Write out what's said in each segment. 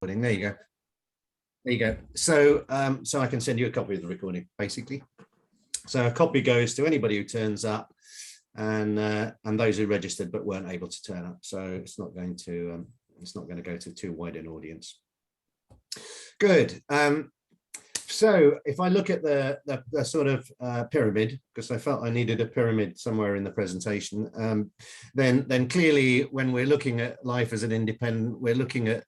recording. There you go. There you go. So, so I can send you a copy of the recording, basically. So a copy goes to anybody who turns up, and those who registered but weren't able to turn up. So it's not going to go to too wide an audience. Good. So if I look at the sort of pyramid, because I felt I needed a pyramid somewhere in the presentation, then clearly when we're looking at life as an independent, we're looking at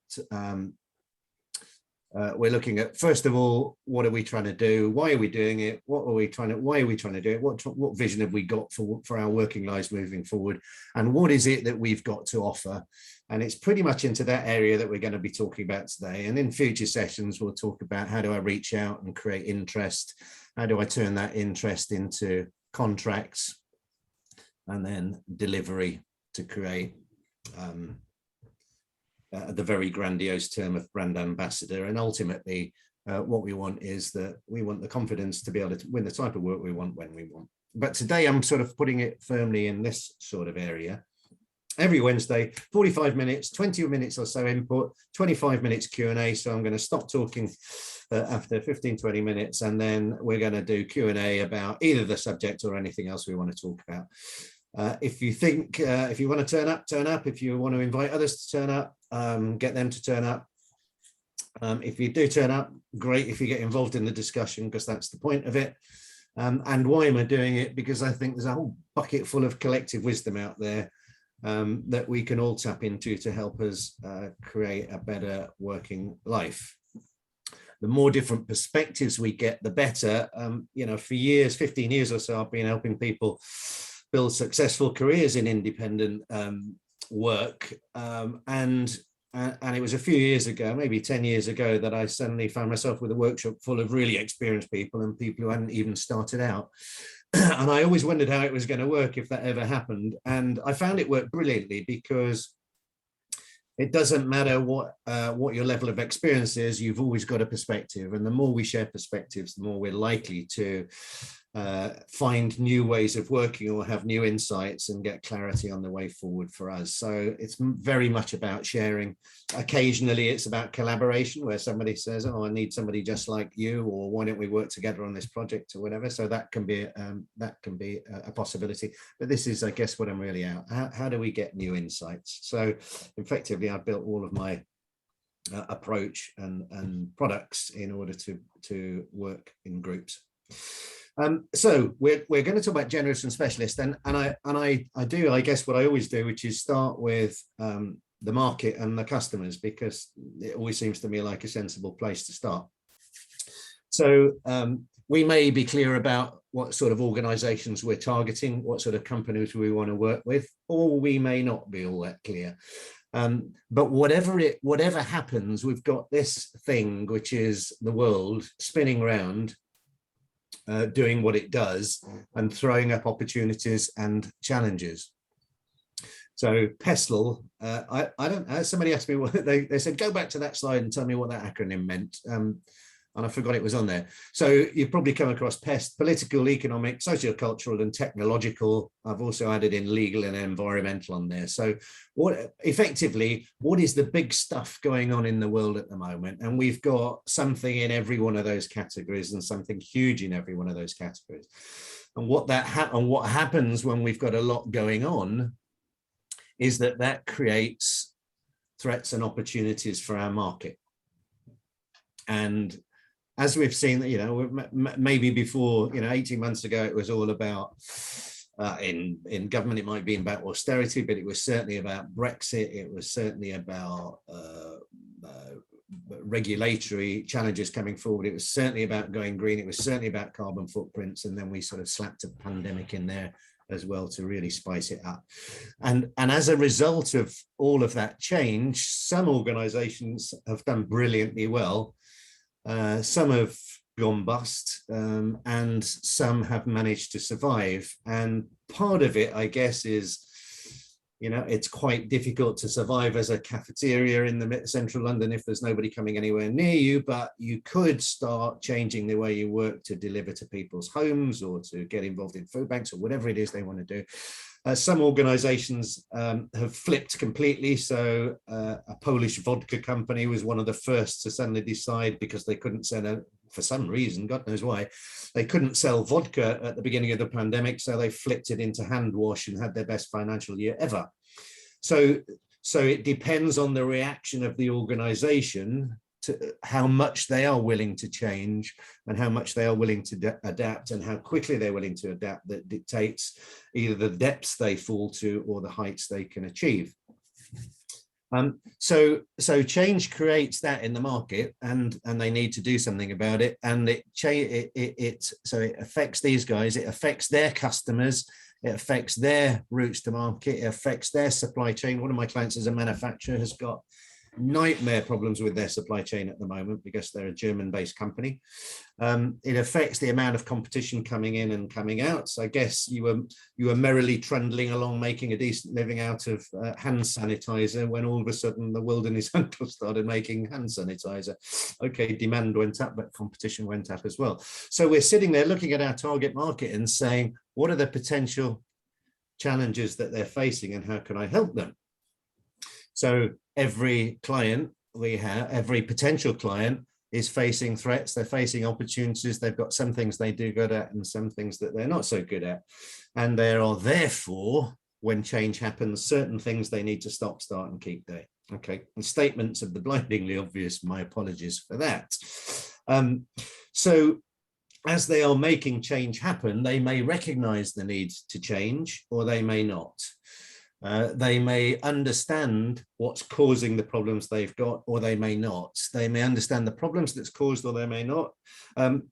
first of all, what are we trying to do? Why are we doing it? Why are we trying to do it? What vision have we got for our working lives moving forward? And what is it that we've got to offer? And it's pretty much into that area that we're going to be talking about today. And in future sessions, we'll talk about how do I reach out and create interest? How do I turn that interest into contracts? And then delivery to create the very grandiose term of brand ambassador. And ultimately, what we want is that we want the confidence to be able to win the type of work we want when we want. But today I'm sort of putting it firmly in this sort of area. Every Wednesday, 45 minutes, 20 minutes or so input, 25 minutes Q&A. So I'm going to stop talking after 15, 20 minutes, and then we're going to do Q&A about either the subject or anything else we want to talk about. If you think, if you want to turn up, turn up. If you want to invite others to turn up, get them to turn up. If you do turn up, great if you get involved in the discussion, because that's the point of it. And why am I doing it? Because I think there's a whole bucket full of collective wisdom out there that we can all tap into to help us create a better working life. The more different perspectives we get, the better. You know, for years, 15 years or so, I've been helping people build successful careers in independent work. And it was a few years ago, maybe 10 years ago, that I suddenly found myself with a workshop full of really experienced people and people who hadn't even started out. And I always wondered how it was going to work if that ever happened. And I found it worked brilliantly, because it doesn't matter what your level of experience is, you've always got a perspective. And the more we share perspectives, the more we're likely to find new ways of working or have new insights and get clarity on the way forward for us. So it's very much about sharing. Occasionally it's about collaboration, where somebody says, oh, I need somebody just like you, or why don't we work together on this project or whatever. So that can be a possibility. But this is, I guess, what I'm really out. How do we get new insights? So effectively, I've built all of my approach and products in order to work in groups. So we're going to talk about generalist and specialist, and I do, I guess, what I always do, which is start with the market and the customers, because it always seems to me like a sensible place to start. So we may be clear about what sort of organizations we're targeting, what sort of companies we want to work with, or we may not be all that clear. But whatever happens, we've got this thing, which is the world spinning around, doing what it does and throwing up opportunities and challenges. So PESTLE, I don't, somebody asked me what they said, go back to that slide and tell me what that acronym meant. And I forgot it was on there. So you've probably come across PEST, political, economic, sociocultural, and technological. I've also added in legal and environmental on there. So what is the big stuff going on in the world at the moment? And we've got something in every one of those categories and something huge in every one of those categories. And what happens when we've got a lot going on is that creates threats and opportunities for our market. And as we've seen, you know, maybe before, you know, 18 months ago, it was all about, in government, it might be about austerity, but it was certainly about Brexit. It was certainly about regulatory challenges coming forward. It was certainly about going green. It was certainly about carbon footprints. And then we sort of slapped a pandemic in there as well to really spice it up. And as a result of all of that change, some organizations have done brilliantly well. Some have gone bust, and some have managed to survive. And part of it, I guess, is You know, it's quite difficult to survive as a cafeteria in the central London if there's nobody coming anywhere near you, but you could start changing the way you work to deliver to people's homes or to get involved in food banks or whatever it is they want to do. Some organizations have flipped completely. So a Polish vodka company was one of the first to suddenly decide, because they couldn't sell, for some reason, God knows why, they couldn't sell vodka at the beginning of the pandemic. So they flipped it into hand wash and had their best financial year ever. So it depends on the reaction of the organization to how much they are willing to change and how much they are willing to adapt and how quickly they're willing to adapt. That dictates either the depths they fall to or the heights they can achieve. So change creates that in the market, and they need to do something about it. And so it affects these guys, it affects their customers, it affects their routes to market, it affects their supply chain. One of my clients is a manufacturer, has got nightmare problems with their supply chain at the moment because they're a German-based company. It affects the amount of competition coming in and coming out. So I guess you were merrily trundling along making a decent living out of hand sanitizer when all of a sudden the wilderness uncle started making hand sanitizer. Okay, demand went up, but competition went up as well. So we're sitting there looking at our target market and saying, what are the potential challenges that they're facing and how can I help them? So every client we have, every potential client is facing threats, they're facing opportunities, they've got some things they do good at and some things that they're not so good at. And there are therefore, when change happens, certain things they need to stop, start and keep doing. Okay, and statements of the blindingly obvious, my apologies for that. So as they are making change happen, they may recognize the need to change or they may not. They may understand what's causing the problems they've got, or they may not. They may understand the problems that's caused, or they may not,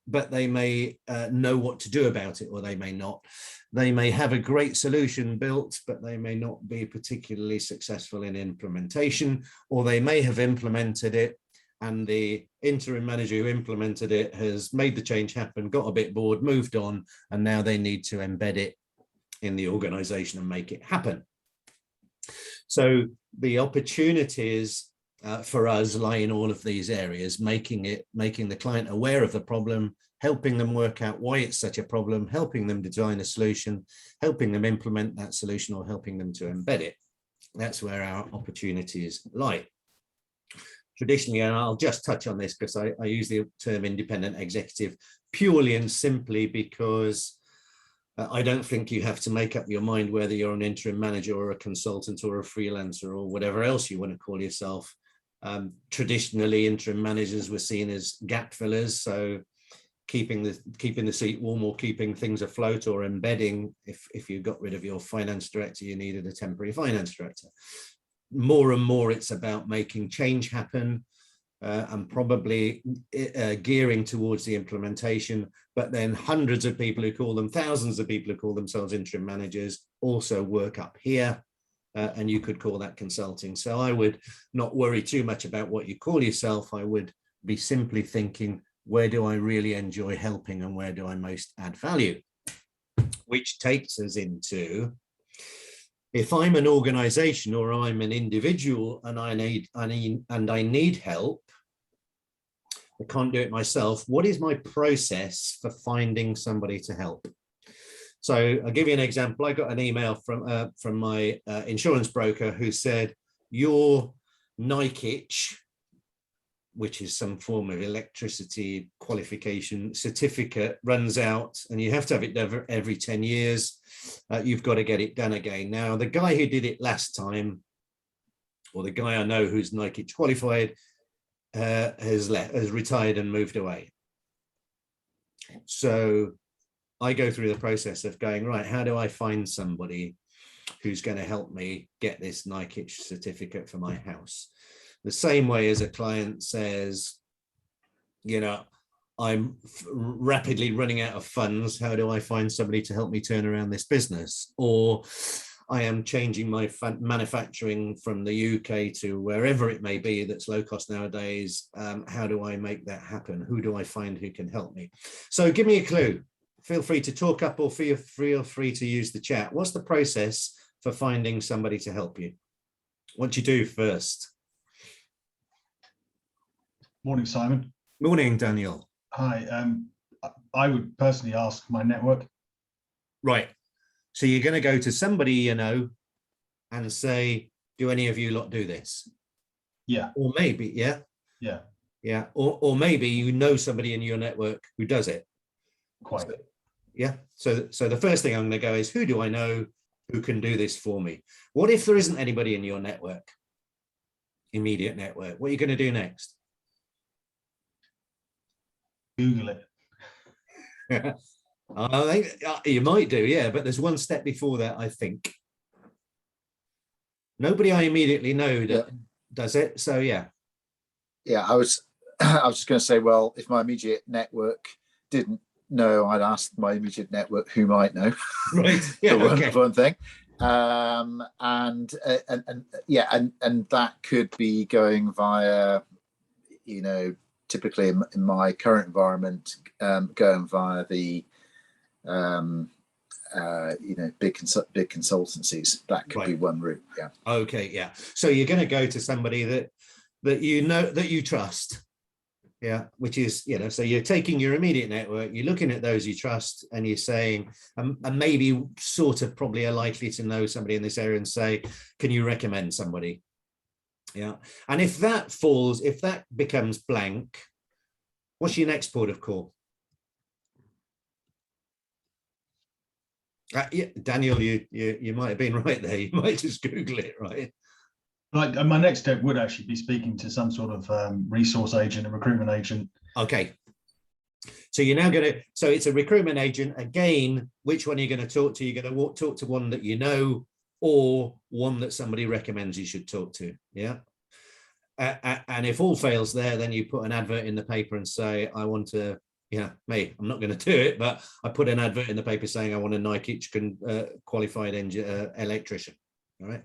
but they may know what to do about it, or they may not. They may have a great solution built, but they may not be particularly successful in implementation, or they may have implemented it and the interim manager who implemented it has made the change happen, got a bit bored, moved on, and now they need to embed it in the organization and make it happen. So the opportunities for us lie in all of these areas, making the client aware of the problem, helping them work out why it's such a problem, helping them design a solution, helping them implement that solution, or helping them to embed it. That's where our opportunities lie. Traditionally, and I'll just touch on this because I use the term independent executive purely and simply because I don't think you have to make up your mind whether you're an interim manager or a consultant or a freelancer or whatever else you want to call yourself. Traditionally, interim managers were seen as gap fillers, so keeping the seat warm or keeping things afloat, or embedding. If you got rid of your finance director, you needed a temporary finance director. More and more, it's about making change happen. And probably gearing towards the implementation, but then hundreds of people who call them, thousands of people who call themselves interim managers also work up here, and you could call that consulting. So I would not worry too much about what you call yourself. I would be simply thinking, where do I really enjoy helping and where do I most add value? Which takes us into, if I'm an organization or I'm an individual and I need help, I can't do it myself, what is my process for finding somebody to help? So I'll give you an example. I got an email from my insurance broker who said, your NICH, which is some form of electricity qualification certificate, runs out and you have to have it done every 10 years. You've got to get it done again. Now, the guy who did it last time, or the guy I know who's NICH qualified, has retired and moved away. So I go through the process of going, right, how do I find somebody who's going to help me get this NICH certificate for my house? The same way as a client says, you know, I'm rapidly running out of funds. How do I find somebody to help me turn around this business? Or I am changing my manufacturing from the UK to wherever it may be that's low cost nowadays. How do I make that happen? Who do I find who can help me? So give me a clue. Feel free to talk up or feel free to use the chat. What's the process for finding somebody to help you? What do you do first? Morning, Simon. Morning, Daniel. Hi. I would personally ask my network. Right. So you're going to go to somebody you know and say, do any of you lot do this? Yeah. Or maybe, yeah. Yeah. Yeah. Or maybe you know somebody in your network who does it. Quite. So, yeah. So the first thing I'm going to go is, who do I know who can do this for me? What if there isn't anybody in your network, immediate network? What are you going to do next? Google it. I think you might do, yeah, but there's one step before that, I think. Nobody I immediately know that does it, so yeah. Yeah, I was just going to say, well, if my immediate network didn't know, I'd ask my immediate network who might know. Right. Yeah. Okay. One thing. And that could be going via, typically in my current environment, going via the big consultancies. That could be one route. Yeah. Okay. Yeah. So you're going to go to somebody that you know, that you trust. Yeah. Which is, so you're taking your immediate network, you're looking at those you trust, and you're saying, and maybe sort of probably are likely to know somebody in this area, and say, can you recommend somebody? Yeah. And if that becomes blank, what's your next port of call? Yeah, Daniel, you might have been right there. You might just Google it, right? My next step would actually be speaking to some sort of resource agent, a recruitment agent. Okay. So you're now going to, so it's a recruitment agent. Again, which one are you going to talk to? You're going to talk to one that you know, or one that somebody recommends you should talk to. Yeah. And if all fails there, then you put an advert in the paper and say, I want to, I'm not going to do it, but I put an advert in the paper saying I want a Nike qualified electrician. All right.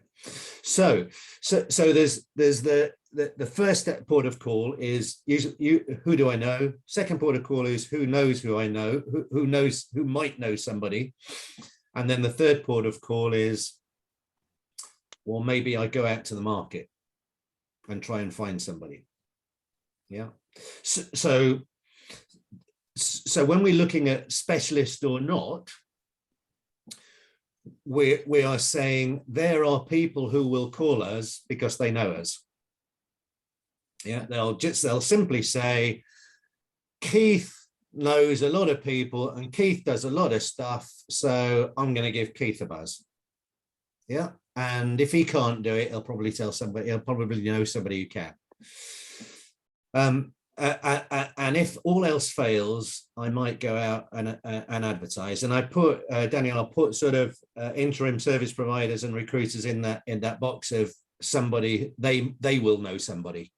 So there's the first port of call is who do I know? Second port of call is who knows who I know, who might know somebody. And then the third port of call is, well, maybe I go out to the market and try and find somebody. Yeah. So when we're looking at specialist or not, we are saying there are people who will call us because they know us. Yeah, they'll simply say, Keith knows a lot of people and Keith does a lot of stuff, so I'm going to give Keith a buzz. Yeah, and if he can't do it, he'll probably tell somebody. He'll probably know somebody who can. And if all else fails, I might go out and advertise. And I put Daniel, I'll put sort of interim service providers and recruiters in that box of somebody they will know somebody.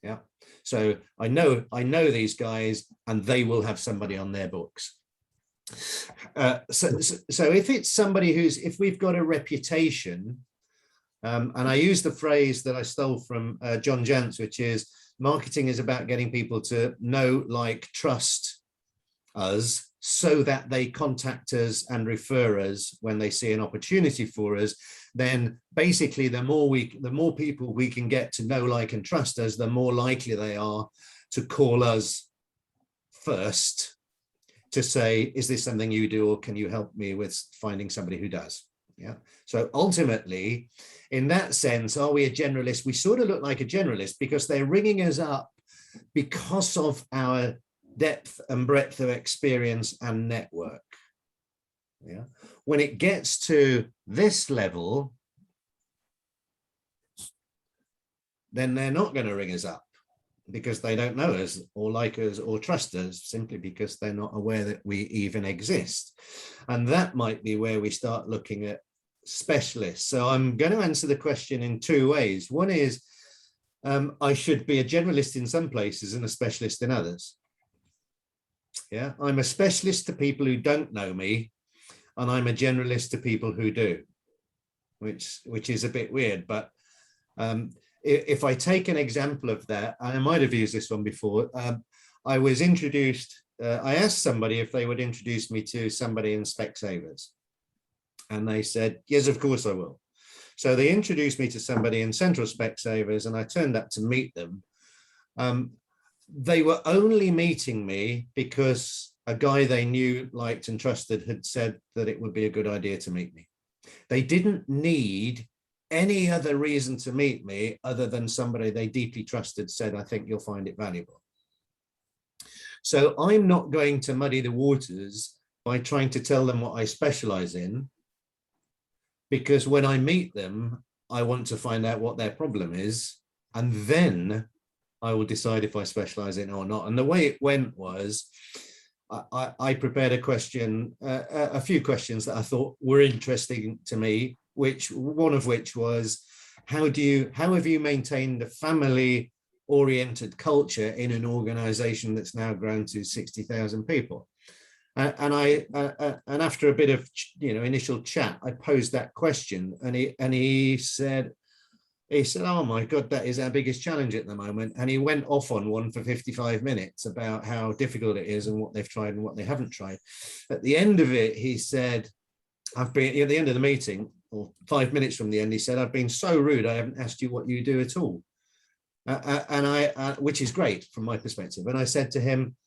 Yeah. So I know these guys, and they will have somebody on their books. So if it's somebody if we've got a reputation, and I use the phrase that I stole from John Jantz, which is, marketing is about getting people to know, like, trust us, so that they contact us and refer us when they see an opportunity for us. Then basically the more people we can get to know, like, and trust us, the more likely they are to call us first to say, is this something you do, or can you help me with finding somebody who does? Yeah. So ultimately, in that sense, are we a generalist? We sort of look like a generalist because they're ringing us up because of our depth and breadth of experience and network. Yeah. When it gets to this level, then they're not going to ring us up because they don't know us or like us or trust us, simply because they're not aware that we even exist. And that might be where we start looking at specialists. So I'm going to answer the question in two ways. One is, I should be a generalist in some places and a specialist in others. Yeah, I'm a specialist to people who don't know me, and I'm a generalist to people who do, which is a bit weird. But if I take an example of that, I might have used this one before. I was introduced, I asked somebody if they would introduce me to somebody in Specsavers. And they said, yes, of course I will. So they introduced me to somebody in Central Specsavers, and I turned up to meet them. They were only meeting me because a guy they knew, liked and trusted had said that it would be a good idea to meet me. They didn't need any other reason to meet me other than somebody they deeply trusted said, I think you'll find it valuable. So I'm not going to muddy the waters by trying to tell them what I specialize in, because when I meet them, I want to find out what their problem is, and then I will decide if I specialize in it or not. And the way it went was, I prepared a few questions that I thought were interesting to me, one of which was, how have you maintained a family-oriented culture in an organization that's now grown to 60,000 people? And after a bit of initial chat, I posed that question, and he said, oh my God, that is our biggest challenge at the moment. And he went off on one for 55 minutes about how difficult it is and what they've tried and what they haven't tried. At the end of it, he said, at the end of the meeting, or 5 minutes from the end, he said, I've been so rude, I haven't asked you what you do at all. Which is great from my perspective. And I said to him,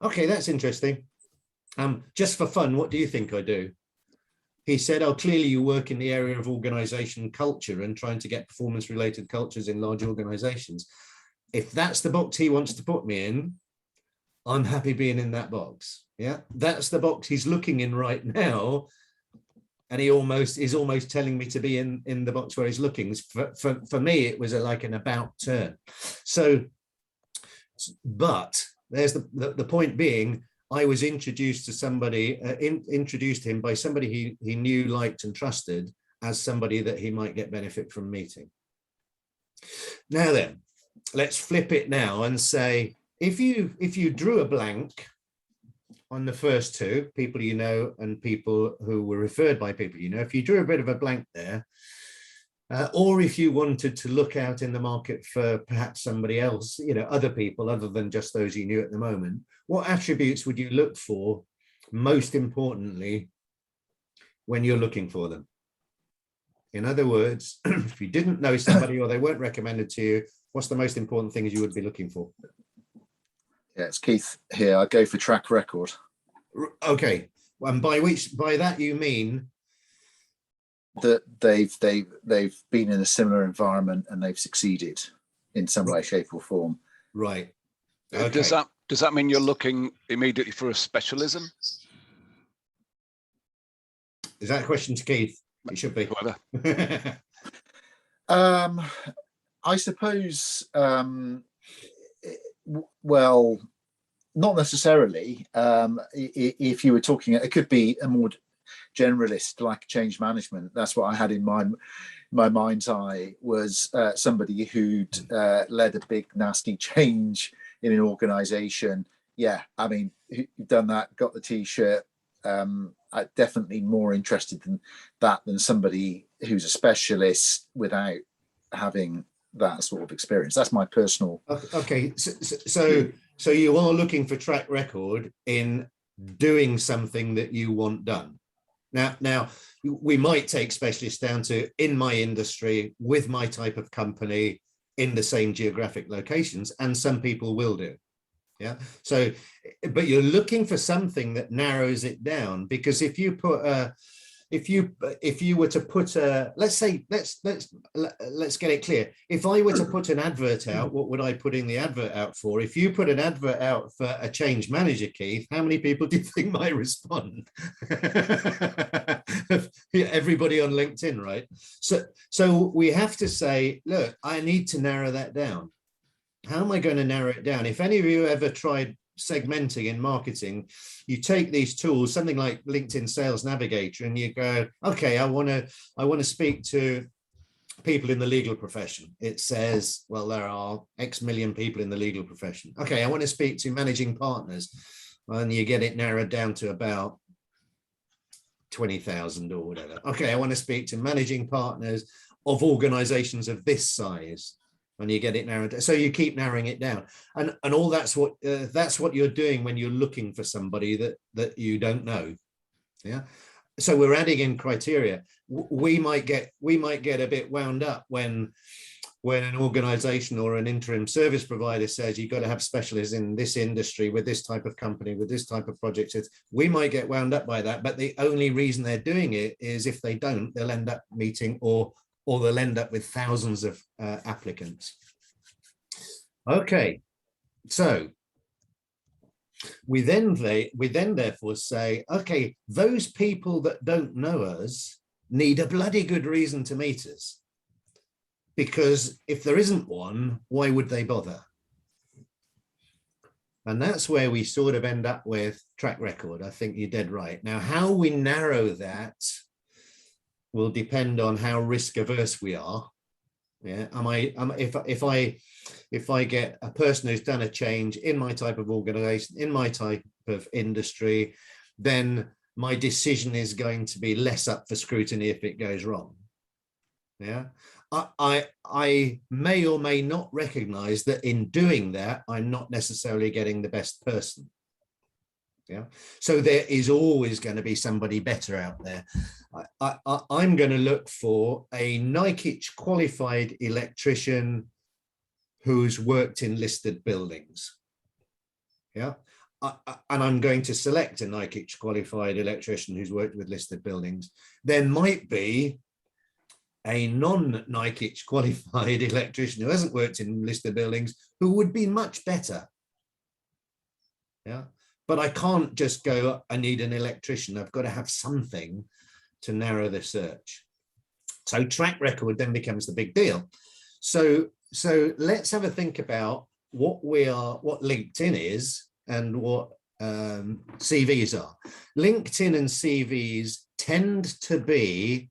okay, that's interesting. Just for fun, what do you think I do? He said, oh, clearly you work in the area of organization culture and trying to get performance related cultures in large organizations. If that's the box he wants to put me in, I'm happy being in that box. Yeah, that's the box he's looking in right now. And he is almost telling me to be in the box where he's looking. For me, it was like an about turn. So, but there's the point being, I was introduced to somebody, introduced him by somebody he knew, liked and trusted as somebody that he might get benefit from meeting. Now then, let's flip it now and say, if you drew a blank on the first two, people you know and people who were referred by people you know, if you drew a bit of a blank there, or if you wanted to look out in the market for perhaps somebody else, other people other than just those you knew at the moment, what attributes would you look for most importantly when you're looking for them? In other words, if you didn't know somebody or they weren't recommended to you, what's the most important things you would be looking for? Yeah, it's Keith here. I go for track record. Okay, and by that you mean that they've been in a similar environment and they've succeeded in some way, shape, or form. Right. Okay. Does that mean you're looking immediately for a specialism? Is that a question to Keith? It should be. Whoever. I suppose. Well, not necessarily. If you were talking, it could be a more generalist, like change management. That's what I had in my mind's eye, was somebody who'd led a big nasty change in an organization. Yeah, I mean, who'd done that, got the t-shirt. I'm definitely more interested in that than somebody who's a specialist without having that sort of experience. That's my personal. Okay, so you are looking for track record in doing something that you want done. Now we might take specialists down to in my industry with my type of company in the same geographic locations, and some people will do. Yeah. So, but you're looking for something that narrows it down, because if you put if you were to put let's get it clear. If I were to put an advert out, what would I put in the advert out for? If you put an advert out for a change manager, Keith, how many people do you think might respond? Everybody on LinkedIn, right? So we have to say, look, I need to narrow that down. How am I going to narrow it down? If any of you ever tried segmenting in marketing, you take these tools, something like LinkedIn Sales Navigator, and you go, okay, I want to speak to people in the legal profession. It says, well, there are X million people in the legal profession. Okay, I want to speak to managing partners, and you get it narrowed down to about 20,000 or whatever. Okay, I want to speak to managing partners of organizations of this size, and you get it narrowed down. So you keep narrowing it down, and all that's what you're doing when you're looking for somebody that you don't know. Yeah. so we're adding in criteria. We might get a bit wound up when an organization or an interim service provider says you've got to have specialists in this industry with this type of company, with this type of project. We might get wound up by that, but the only reason they're doing it is if they don't, they'll end up meeting or they'll end up with thousands of applicants. Okay, so we then therefore say, okay, those people that don't know us need a bloody good reason to meet us. Because if there isn't one, why would they bother? And that's where we sort of end up with track record. I think you're dead right. Now, how we narrow that will depend on how risk averse we are. Yeah, if I get a person who's done a change in my type of organization, in my type of industry, then my decision is going to be less up for scrutiny if it goes wrong. Yeah. I may or may not recognize that in doing that, I'm not necessarily getting the best person. Yeah. So there is always going to be somebody better out there. I'm going to look for a NICH qualified electrician who's worked in listed buildings. Yeah. And I'm going to select a NICH qualified electrician who's worked with listed buildings. There might be a non-NICH qualified electrician who hasn't worked in listed buildings who would be much better. Yeah, but I can't just go, I need an electrician. I've got to have something to narrow the search. So track record then becomes the big deal. So let's have a think about what LinkedIn is and what CVs are. LinkedIn and CVs tend to be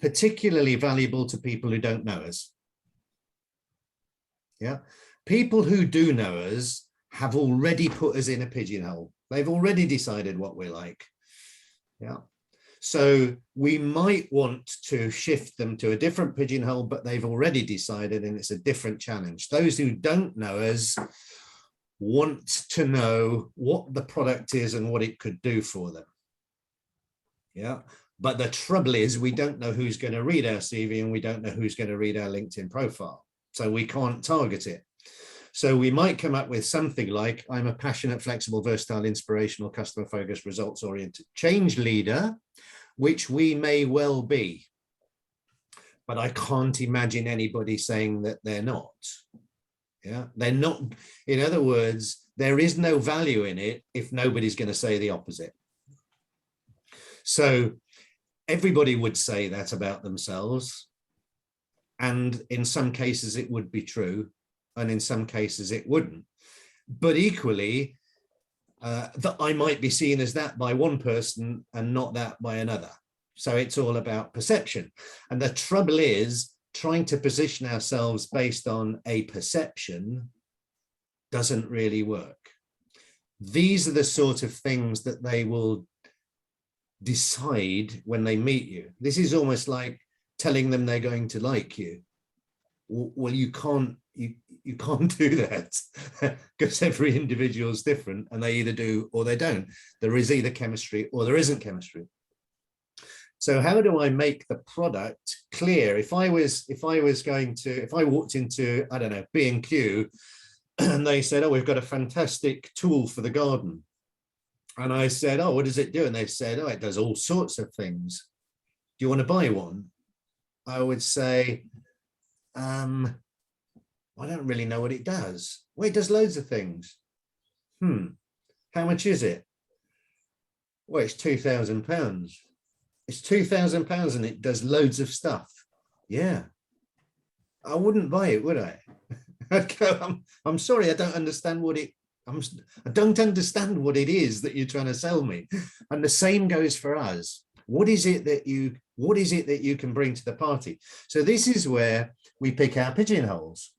particularly valuable to people who don't know us. Yeah, people who do know us have already put us in a pigeonhole. They've already decided what we're like. Yeah, so we might want to shift them to a different pigeonhole, but they've already decided, and it's a different challenge. Those who don't know us want to know what the product is and what it could do for them. Yeah. But the trouble is we don't know who's going to read our CV and we don't know who's going to read our LinkedIn profile. So we can't target it. So we might come up with something like, I'm a passionate, flexible, versatile, inspirational, customer-focused, results-oriented change leader, which we may well be. But I can't imagine anybody saying that they're not. Yeah, they're not. In other words, there is no value in it if nobody's going to say the opposite. So everybody would say that about themselves. And in some cases it would be true. And in some cases it wouldn't. But equally, that I might be seen as that by one person and not that by another. So it's all about perception. And the trouble is trying to position ourselves based on a perception doesn't really work. These are the sort of things that they will decide when they meet you. This is almost like telling them they're going to like you. Well, you can't do that because every individual is different and they either do or they don't. There is either chemistry or there isn't chemistry. So how do I make the product clear? If I walked into, I don't know, B&Q and they said, oh, we've got a fantastic tool for the garden. And I said, oh, what does it do? And they said, oh, it does all sorts of things. Do you want to buy one? I would say, I don't really know what it does. Well, it does loads of things. How much is it? Well, it's £2,000. It's £2,000 and it does loads of stuff. Yeah. I wouldn't buy it, would I? I'd go, I'm sorry, I don't understand what it I don't understand what it is that you're trying to sell me. And the same goes for us. What is it that you can bring to the party? So this is where we pick our pigeonholes.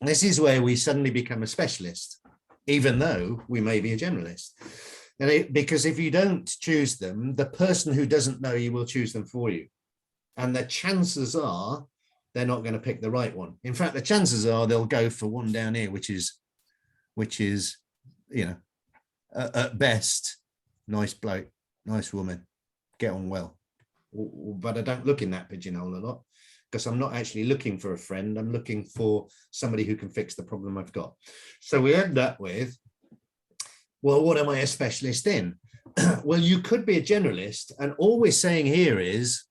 This is where we suddenly become a specialist, even though we may be a generalist. Because if you don't choose them, the person who doesn't know you will choose them for you. And the chances are they're not going to pick the right one. In fact, the chances are they'll go for one down here, which is, you know, at best, nice bloke, nice woman, get on well. But I don't look in that pigeonhole a lot, because I'm not actually looking for a friend. I'm looking for somebody who can fix the problem I've got. So we end up with, well, what am I a specialist in? Well, you could be a generalist, and all we're saying here is,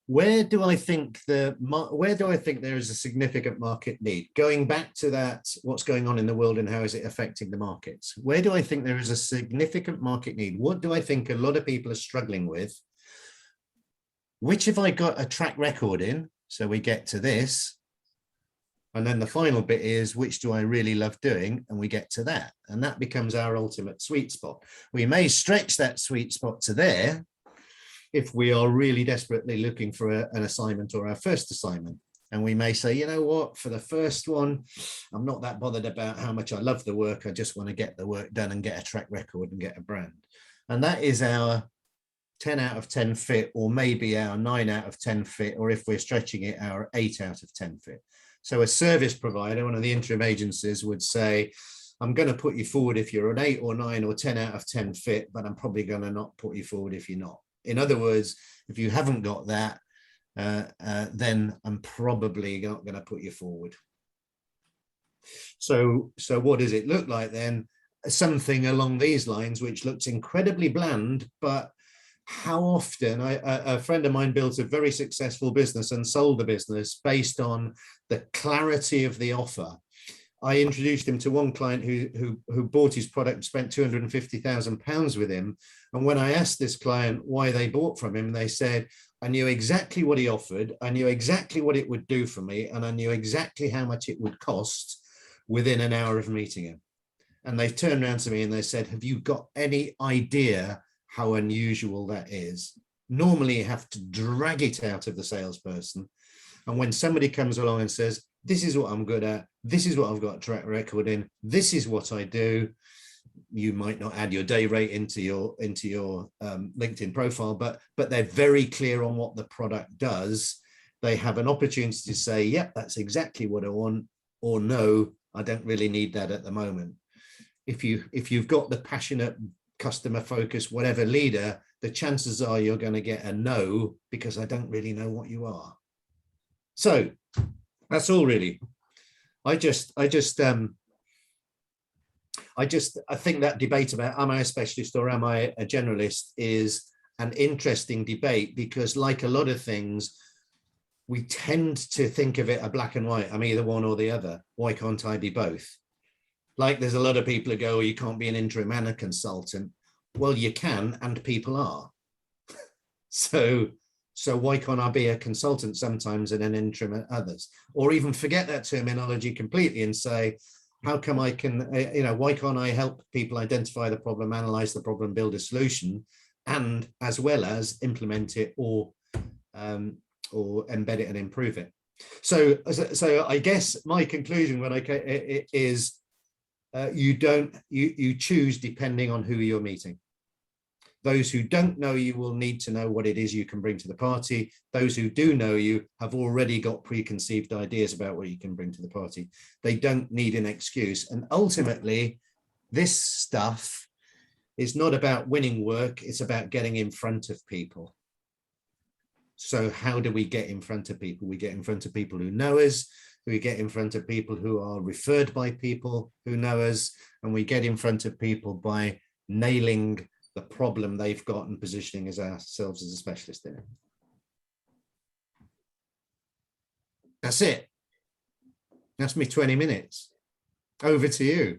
where do I think there is a significant market need? Going back to that, what's going on in the world and how is it affecting the markets? Where do I think there is a significant market need? What do I think a lot of people are struggling with? Which have I got a track record in? So we get to this. And then the final bit is, which do I really love doing? And we get to that. And that becomes our ultimate sweet spot. We may stretch that sweet spot to there if we are really desperately looking for an assignment or our first assignment. And we may say, you know what, for the first one, I'm not that bothered about how much I love the work. I just want to get the work done and get a track record and get a brand. And that is our 10 out of 10 fit, or maybe our 9 out of 10 fit, or if we're stretching it, our 8 out of 10 fit. So a service provider, one of the interim agencies, would say, I'm going to put you forward if you're an 8 or 9 or 10 out of 10 fit, but I'm probably going to not put you forward if you're not. In other words, if you haven't got that, then I'm probably not going to put you forward. So what does it look like then? Something along these lines, which looks incredibly bland, but how often a friend of mine built a very successful business and sold the business based on the clarity of the offer. I introduced him to one client who bought his product and spent £250,000 with him. And when I asked this client why they bought from him, they said, I knew exactly what he offered. I knew exactly what it would do for me. And I knew exactly how much it would cost within an hour of meeting him. And they turned around to me and they said, have you got any idea how unusual that is? Normally you have to drag it out of the salesperson. And when somebody comes along and says, this is what I'm good at, this is what I've got a track record in, this is what I do, you might not add your day rate into your LinkedIn profile, but they're very clear on what the product does. They have an opportunity to say, yep, that's exactly what I want, or no, I don't really need that at the moment. If you've got the passionate, customer focused, whatever leader, the chances are you're going to get a no, because I don't really know what you are. So that's all really. I think that debate about am I a specialist or am I a generalist is an interesting debate, because like a lot of things, we tend to think of it a black and white. I'm either one or the other. Why can't I be both? Like there's a lot of people who go, oh, you can't be an interim and a consultant. Well, you can, and people are. So why can't I be a consultant sometimes and an interim at others? Or even forget that terminology completely and say, how come I can, why can't I help people identify the problem, analyze the problem, build a solution, and as well as implement it or embed it and improve it? So I guess my conclusion when is you choose depending on who you're meeting. Those who don't know you will need to know what it is you can bring to the party. Those who do know you have already got preconceived ideas about what you can bring to the party. They don't need an excuse. And ultimately, this stuff is not about winning work. It's about getting in front of people. So how do we get in front of people? We get in front of people who know us. We get in front of people who are referred by people who know us. And we get in front of people by nailing the problem they've got and positioning ourselves as a specialist in it. That's it. That's me 20 minutes. Over to you.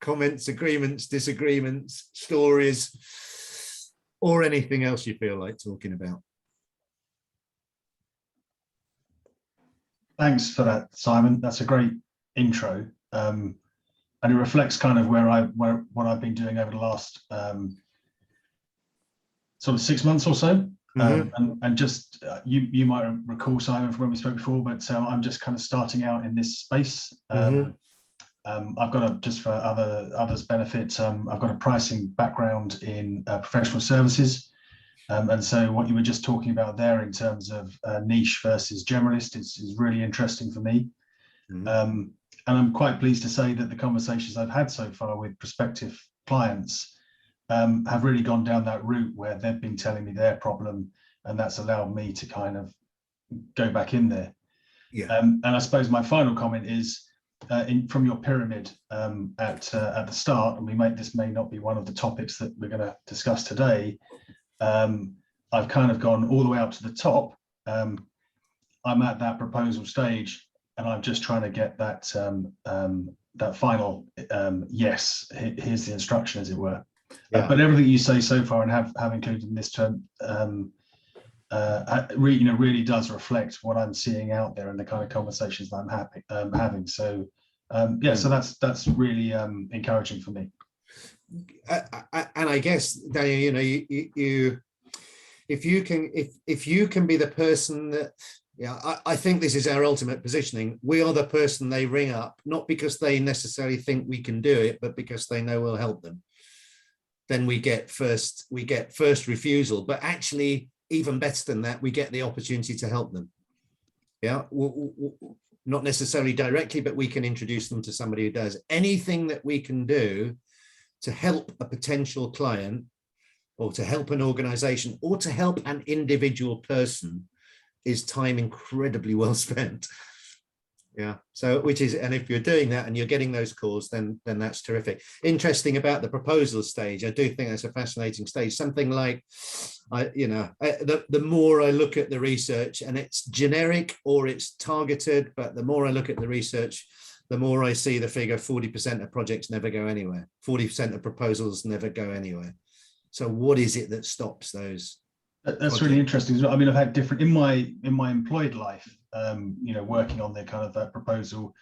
Comments, agreements, disagreements, stories, or anything else you feel like talking about. Thanks for that, Simon. That's a great intro. And it reflects kind of what I've been doing over the last sort of 6 months or so. And just you might recall, Simon, from when we spoke before, but I'm just kind of starting out in this space. I've got just for others' benefit, I've got a pricing background in professional services. And so what you were just talking about there in terms of niche versus generalist is really interesting for me. And I'm quite pleased to say that the conversations I've had so far with prospective clients have really gone down that route where they've been telling me their problem, and that's allowed me to kind of go back in there. Yeah. And I suppose my final comment is, from your pyramid at the start, and this may not be one of the topics that we're going to discuss today. I've kind of gone all the way up to the top. I'm at that proposal stage, and I'm just trying to get that that final yes. Here's the instruction, as it were. Yeah. But everything you say so far and have included in this term, really does reflect what I'm seeing out there and the kind of conversations that I'm having. So yeah, so that's really encouraging for me. And I guess, Daniel, you if you can be the person that, I think this is our ultimate positioning. We are the person they ring up, not because they necessarily think we can do it, but because they know we'll help them. Then we get first refusal, but actually, even better than that, we get the opportunity to help them. Yeah, not necessarily directly, but we can introduce them to somebody who does. Anything that we can do to help a potential client, or to help an organization, or to help an individual person, is time incredibly well spent. Yeah, so and if you're doing that and you're getting those calls, then that's terrific. Interesting about the proposal stage, I do think that's a fascinating stage. Something like, the more I look at the research, and it's generic or it's targeted, but the more I look at the research, the more I see the figure 40% of projects never go anywhere. 40% of proposals never go anywhere. So what is it that stops those? That's projects? really interesting. I mean, I've had different in my employed life, working on the kind of that proposal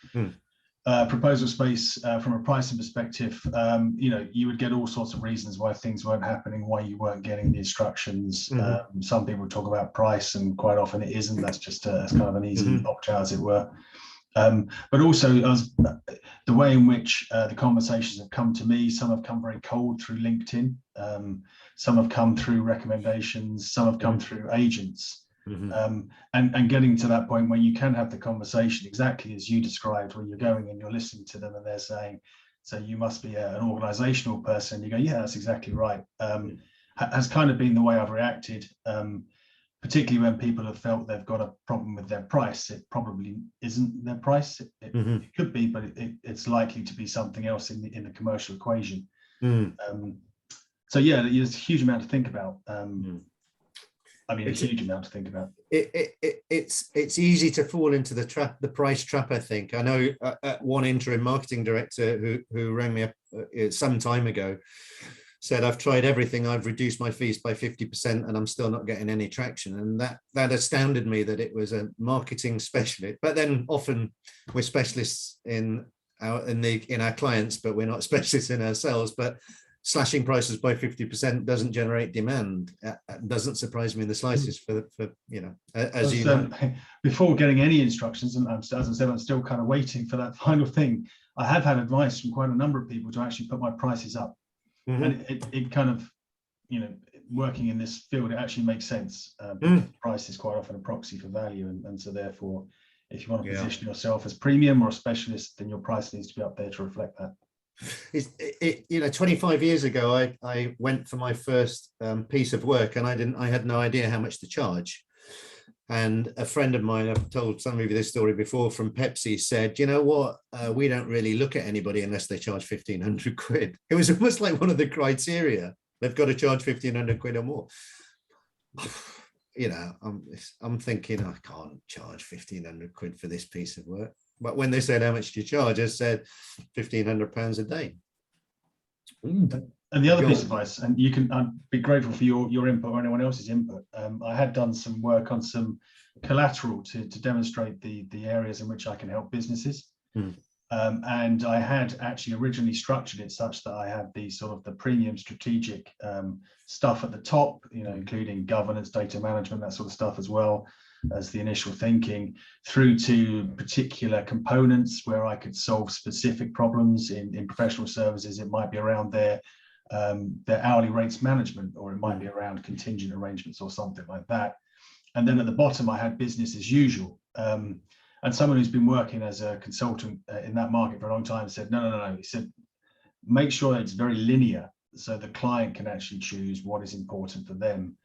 space from a pricing perspective. You would get all sorts of reasons why things weren't happening, why you weren't getting the instructions. Some people talk about price, and quite often it isn't. That's just it's kind of an easy opt-out, as it were. But also the way in which the conversations have come to me, some have come very cold through LinkedIn, some have come through recommendations, some have come through agents. And getting to that point where you can have the conversation exactly as you described, when you're going and you're listening to them and they're saying, so you must be an organizational person. You go, yeah, that's exactly right. Has kind of been the way I've reacted. Particularly when people have felt they've got a problem with their price. It probably isn't their price. It could be, but it's likely to be something else in the commercial equation. So yeah, there's a huge amount to think about. A huge amount to think about. It's easy to fall into the price trap. I think I know one interim marketing director who rang me up some time ago, said, I've tried everything, I've reduced my fees by 50% and I'm still not getting any traction. And that astounded me, that it was a marketing specialist. But then often we're specialists in our clients, but we're not specialists in ourselves. But slashing prices by 50% doesn't generate demand. Doesn't surprise me in the slightest for as you know. Before getting any instructions, and as I said, I'm still kind of waiting for that final thing. I have had advice from quite a number of people to actually put my prices up. And it kind of, working in this field, it actually makes sense. Price is quite often a proxy for value, and so therefore, if you want to position yourself as premium or a specialist, then your price needs to be up there to reflect that. 25 years ago, I went for my first piece of work, and I had no idea how much to charge. And a friend of mine, I've told some of you this story before, from Pepsi, said, you know what, we don't really look at anybody unless they charge 1,500 quid. It was almost like one of the criteria. They've got to charge 1,500 quid or more. I'm thinking, I can't charge 1,500 quid for this piece of work. But when they said, how much do you charge? I said, £1,500 a day. And the other piece of advice, and I'd be grateful for your input or anyone else's input. I had done some work on some collateral to demonstrate the areas in which I can help businesses. And I had actually originally structured it such that I had the premium strategic stuff at the top, including governance, data management, that sort of stuff, as well as the initial thinking, through to particular components where I could solve specific problems in professional services. It might be around their hourly rates management, or it might be around contingent arrangements or something like that. And then at the bottom, I had business as usual. And someone who's been working as a consultant in that market for a long time said, no. He said, make sure it's very linear. so the client can actually choose what is important for them,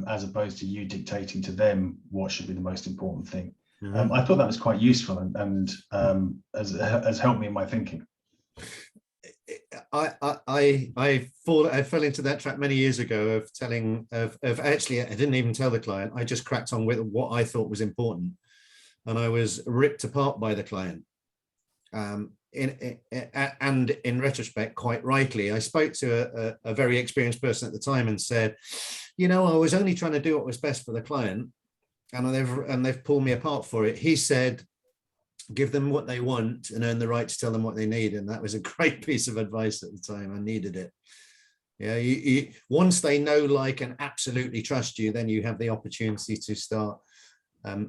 as opposed to you dictating to them what should be the most important thing. I thought that was quite useful and has helped me in my thinking. I fell into that trap many years ago of telling of actually I didn't even tell the client. I just cracked on with what I thought was important, and I was ripped apart by the client. And in retrospect, quite rightly, I spoke to a very experienced person at the time and said, you know, I was only trying to do what was best for the client, and they've pulled me apart for it. He said, give them what they want and earn the right to tell them what they need. And that was a great piece of advice at the time. I needed it. Yeah, once they know, like, and absolutely trust you, then you have the opportunity to start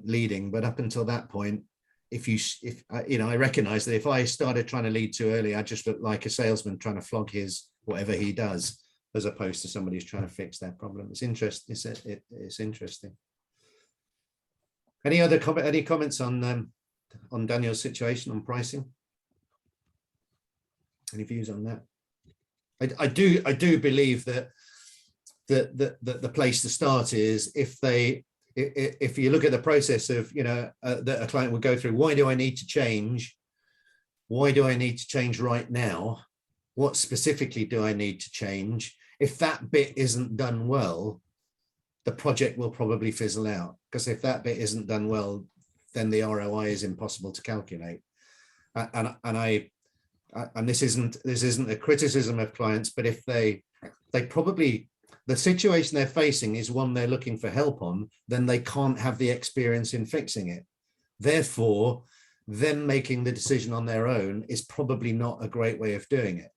leading. But up until that point, if I recognize that if I started trying to lead too early, I just look like a salesman trying to flog his whatever he does, as opposed to somebody who's trying to fix their problem. It's interesting. It's interesting. Any comments on Daniel's situation on pricing? Any views on that? I do believe that the place to start is if you look at the process of, you know, that a client would go through, why do I need to change? Why do I need to change right now? What specifically do I need to change? If that bit isn't done well, the project will probably fizzle out, because if that bit isn't done well, then the ROI is impossible to calculate. And this isn't a criticism of clients, but if they probably, the situation they're facing is one they're looking for help on, then they can't have the experience in fixing it. Therefore, them making the decision on their own is probably not a great way of doing it.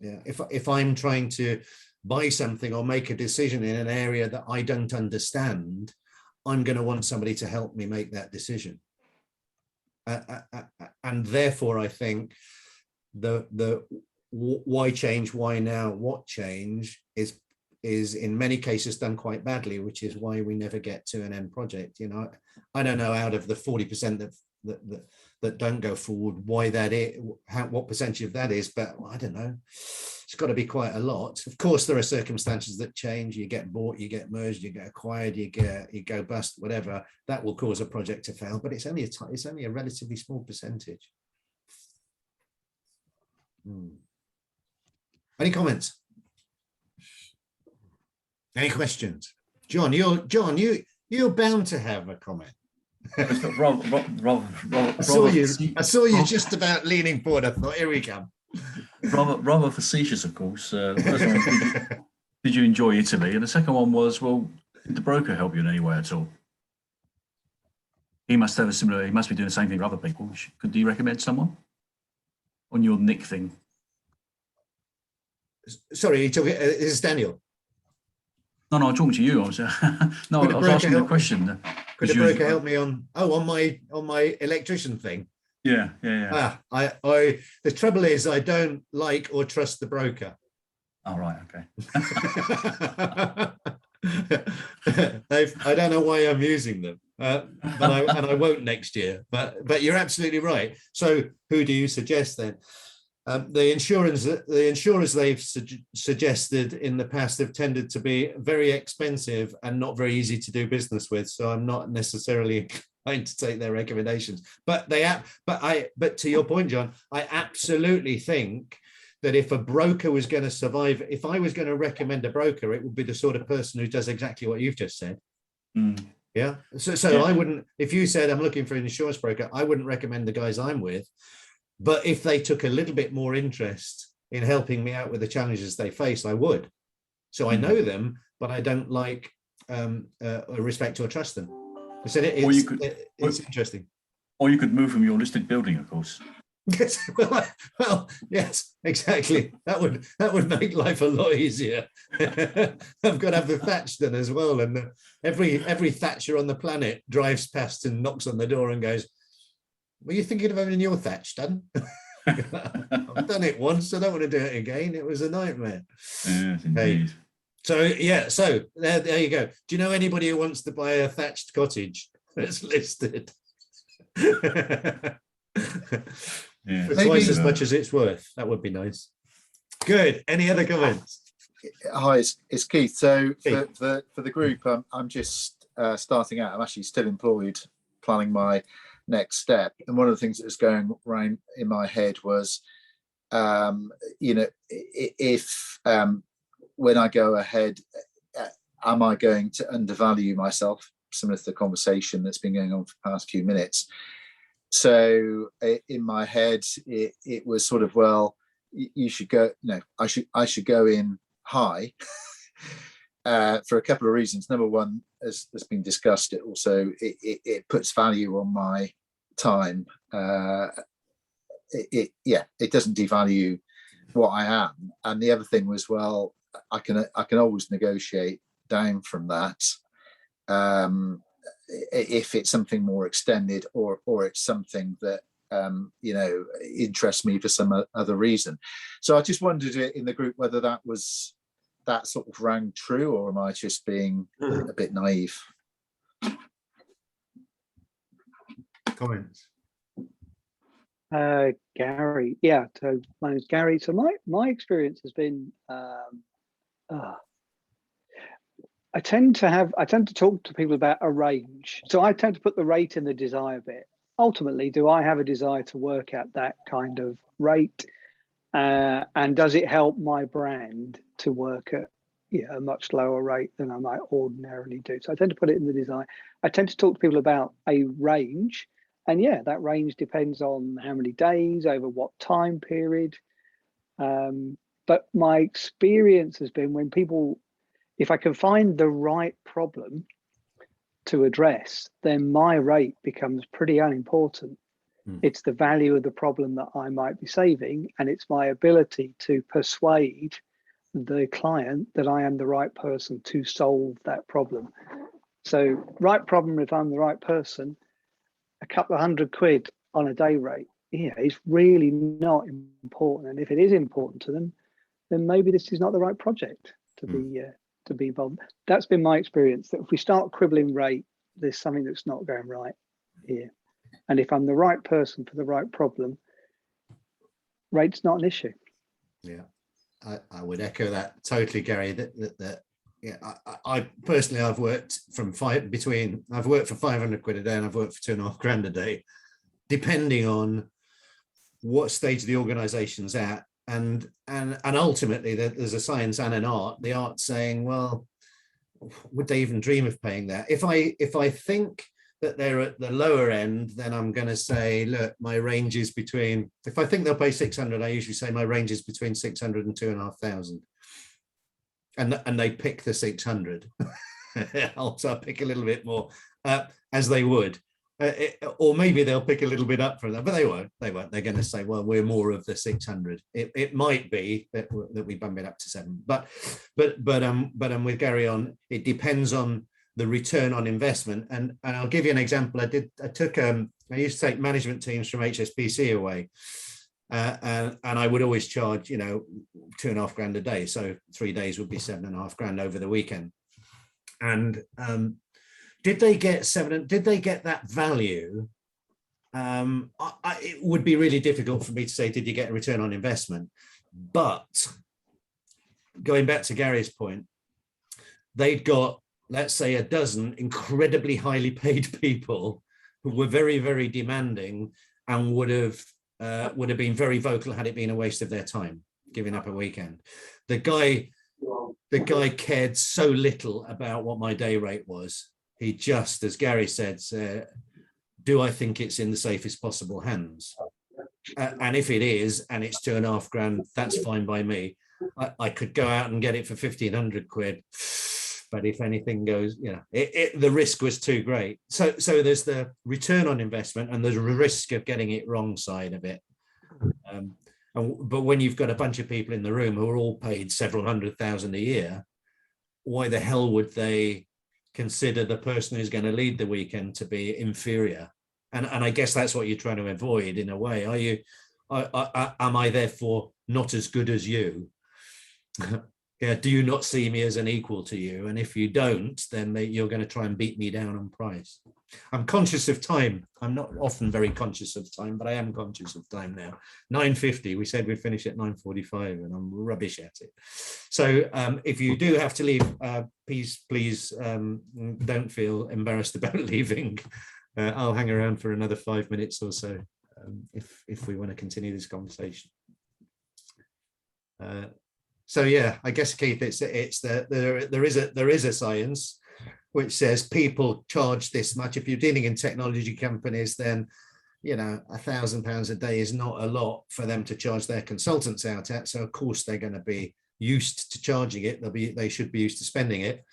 Yeah, if I'm trying to buy something or make a decision in an area that I don't understand, I'm going to want somebody to help me make that decision. And therefore, I think the why change, why now, what change is in many cases done quite badly, which is why we never get to an end project. You know, I don't know, out of the 40% that don't go forward, why that is, what percentage of that is, but I don't know. It's got to be quite a lot. Of course, there are circumstances that change. You get bought, you get merged, you get acquired, you go bust, whatever. That will cause a project to fail, but it's only a relatively small percentage. Any comments? Any questions? John, you're bound to have a comment. I saw you just about leaning forward. I thought, here we come. Rather facetious, of course. The first one, did you enjoy Italy? And the second one was, well, did the broker help you in any way at all? He must have he must be doing the same thing for other people. Could you recommend someone on your Nick thing? Sorry, is this Daniel? No, I'm talking to you. I was asking the question. Could the broker help me on my electrician thing? Yeah. The trouble is, I don't like or trust the broker. Oh, right, okay. I don't know why I'm using them, but I won't next year. But you're absolutely right. So who do you suggest then? The insurers they've suggested in the past have tended to be very expensive and not very easy to do business with. So I'm not necessarily inclined to take their recommendations. But to your point, John, I absolutely think that if a broker was going to survive, if I was going to recommend a broker, it would be the sort of person who does exactly what you've just said. Yeah. So yeah. I wouldn't, if you said I'm looking for an insurance broker, I wouldn't recommend the guys I'm with. But if they took a little bit more interest in helping me out with the challenges they face, I would. So I know them, but I don't like respect or trust them. I said it's interesting. Or you could move from your listed building, of course. Yes, well, yes, exactly. That would make life a lot easier. I've got to have the thatch done as well, and every thatcher on the planet drives past and knocks on the door and goes, "Were you thinking of having your thatch done?" I've done it once. I don't want to do it again. It was a nightmare. Yes, indeed. So there you go. Do you know anybody who wants to buy a thatched cottage that's listed? Yeah. For twice as much as it's worth. That would be nice. Good. Any other comments? Hi, it's Keith. So Keith. for the group, I'm just starting out. I'm actually still employed, planning my next step. And one of the things that was going around in my head was, if when I go ahead, am I going to undervalue myself? Similar to the conversation that's been going on for the past few minutes. So in my head, it was sort of, well, you should go. No, I should go in high for a couple of reasons. Number one, as has been discussed, it puts value on my time. It doesn't devalue what I am. And the other thing was, well, I can always negotiate down from that. If it's something more extended or it's something that interests me for some other reason. So I just wondered in the group whether that sort of rang true, or am I just being a bit naive? Comments? Gary, yeah. So my name's Gary. So my experience has been, I tend to talk to people about a range. So I tend to put the rate in the desire bit. Ultimately, do I have a desire to work at that kind of rate? And does it help my brand to work at a much lower rate than I might ordinarily do? So I tend to put it in the desire. I tend to talk to people about a range. And yeah, that range depends on how many days, over what time period. But my experience has been when people, if I can find the right problem to address, then my rate becomes pretty unimportant. It's the value of the problem that I might be saving, and it's my ability to persuade the client that I am the right person to solve that problem. So right problem, if I'm the right person, a couple of £100 on a day rate, is really not important. And if it is important to them, then maybe this is not the right project to be involved. That's been my experience, that if we start quibbling rate, there's something that's not going right here. And if I'm the right person for the right problem, rate's not an issue. Yeah, I would echo that totally, Gary. I personally, I've worked for 500 quid a day, and I've worked for £2.5 a day, depending on what stage the organisation's at, and ultimately there's a science and an art. The art saying, well, would they even dream of paying that? If I think that they're at the lower end, then I'm going to say, look, my range is between, if I think they'll pay 600, I usually say my range is between 600 and 2,500. And they pick the 600. Also, I'll pick a little bit more, as they would. Or maybe they'll pick a little bit up from that, but they won't. They're going to say, well, we're more of the 600. It might be that we bump it up to 7. But with Gary on, it depends on the return on investment. And I'll give you an example. I used to take management teams from HSBC away. And I would always charge, £2.5 a day. So 3 days would be £7.5 over the weekend. And did they get that value? It would be really difficult for me to say, did you get a return on investment? But going back to Gary's point, they'd got, let's say, a dozen incredibly highly paid people who were very, very demanding and would have been very vocal had it been a waste of their time giving up a weekend. The guy cared so little about what my day rate was. He just, as Gary said, do I think it's in the safest possible hands? And if it is, and it's £2.5, that's fine by me. I could go out and get it for 1,500 quid. But if anything goes, the risk was too great. So there's the return on investment and there's a risk of getting it wrong side of it. But when you've got a bunch of people in the room who are all paid several £100,000 a year, why the hell would they consider the person who's going to lead the weekend to be inferior? And I guess that's what you're trying to avoid in a way. Am I therefore not as good as you? Yeah, do you not see me as an equal to you? And if you don't, then you're going to try and beat me down on price. I'm conscious of time. I'm not often very conscious of time, but I am conscious of time now. 9:50, we said we'd finish at 9:45, and I'm rubbish at it. So if you do have to leave, please don't feel embarrassed about leaving. I'll hang around for another 5 minutes or so if we want to continue this conversation. So yeah, I guess, Keith, it's that there is a science which says people charge this much. If you're dealing in technology companies, then £1,000 a day is not a lot for them to charge their consultants out at. So of course they're going to be used to charging it. They should be used to spending it.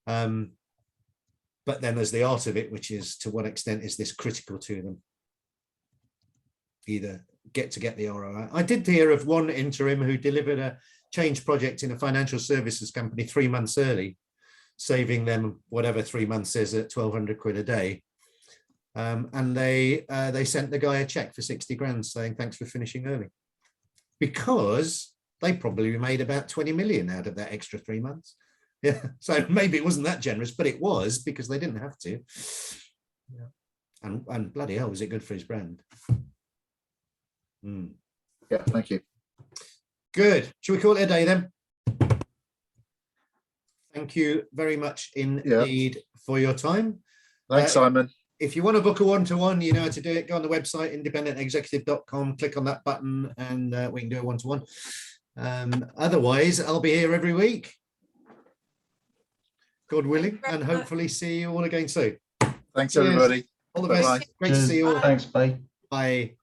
But then there's the art of it, which is to what extent is this critical to them? Either get the ROI. I did hear of one interim who delivered a change project in a financial services company 3 months early, saving them whatever 3 months is at 1,200 quid a day. And they sent the guy a check for 60 grand saying, thanks for finishing early. Because they probably made about 20 million out of that extra 3 months. Yeah, so maybe it wasn't that generous, but it was because they didn't have to. Yeah. And bloody hell, was it good for his brand? Yeah, thank you. Good. Should we call it a day then? Thank you very much indeed for your time. Thanks, Simon. If you want to book a one-to-one, you know how to do it. Go on the website, independentexecutive.com, click on that button, and we can do a one-to-one. Otherwise, I'll be here every week, God willing, and hopefully see you all again soon. Thanks, everybody. All the best. Bye-bye. Great to see you all. Thanks, bye. Bye.